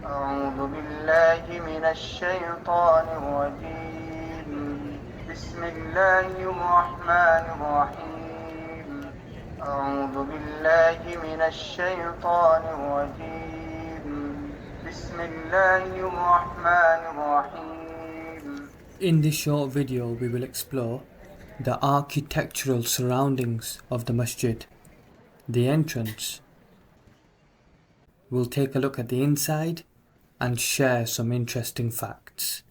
أعوذ بالله من الشيطان الرجيم. بسم الله الرحمن الرحيم. أعوذ بالله من الشيطان الرجيم. بسم الله الرحمن الرحيم. In this short video, we will explore the architectural surroundings of the masjid, the entrance. We'll take a look at the inside and share some interesting facts.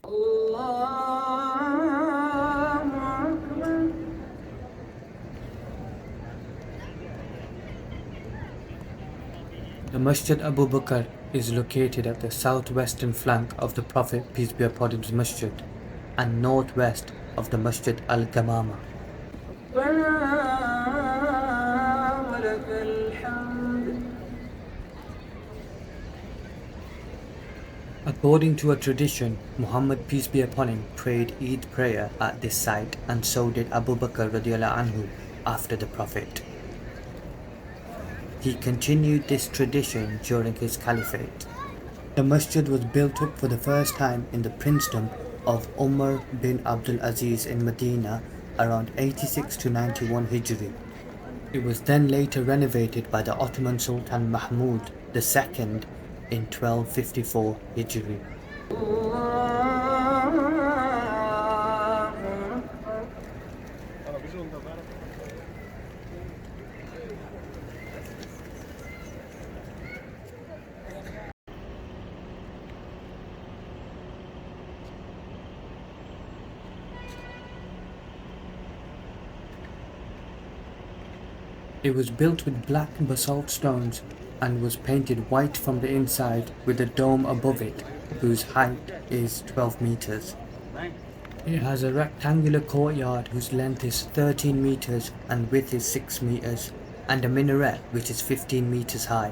The Masjid Abu Bakr is located at the southwestern flank of the Prophet peace be upon him's masjid and northwest of the Masjid al-Gamama. According to a tradition, Muhammad peace be upon him prayed Eid prayer at this site, and so did Abu Bakr radiallahu anhu after the Prophet. He continued this tradition during his caliphate. The masjid was built up for the first time in the princedom of Umar bin Abdul Aziz in Medina around 86 to 91 Hijri. It was then later renovated by the Ottoman Sultan Mahmood II in 1254 Hijri. It was built with black basalt stones and was painted white from the inside with a dome above it, whose height is 12 meters. It has a rectangular courtyard whose length is 13 meters and width is 6 meters, and a minaret which is 15 meters high.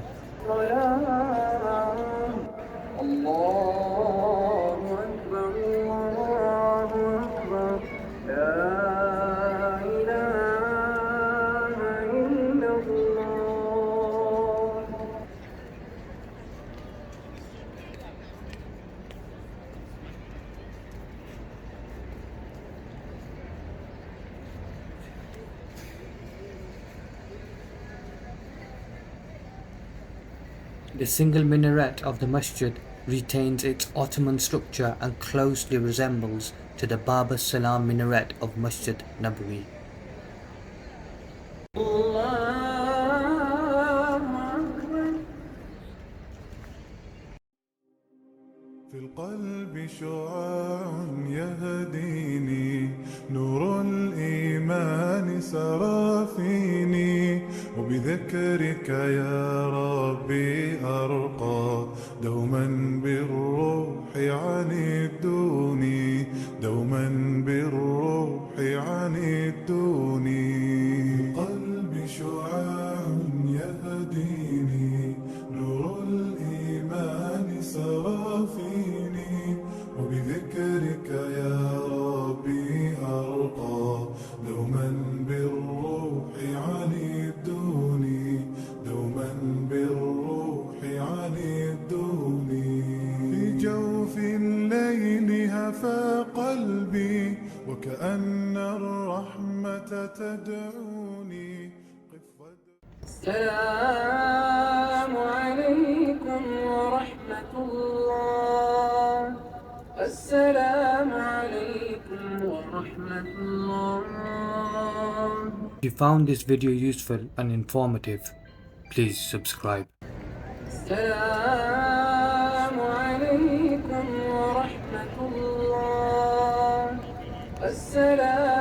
The single minaret of the masjid retains its Ottoman structure and closely resembles to the Bab as-Salam minaret of Masjid Nabawi. في القلب شعاع يهديني نور الإيمان سرى فيني وبذكرك يا ربي أرقى دوما بالروح عن الدوني دوما بالروح عن الدوني في القلب شعاع يهديني نور الإيمان سرى فيني وبذكرك يا ربي أرقى دوما بالروح عن الدوني دوما بالروح عن الدوني في جوف الليل هفى قلبي وكأن الرحمة تدعوني السلام عليكم ورحمة الله. السلام عليكم ورحمة الله. If you found this video useful and informative, please subscribe. السلام عليكم ورحمة الله. السلام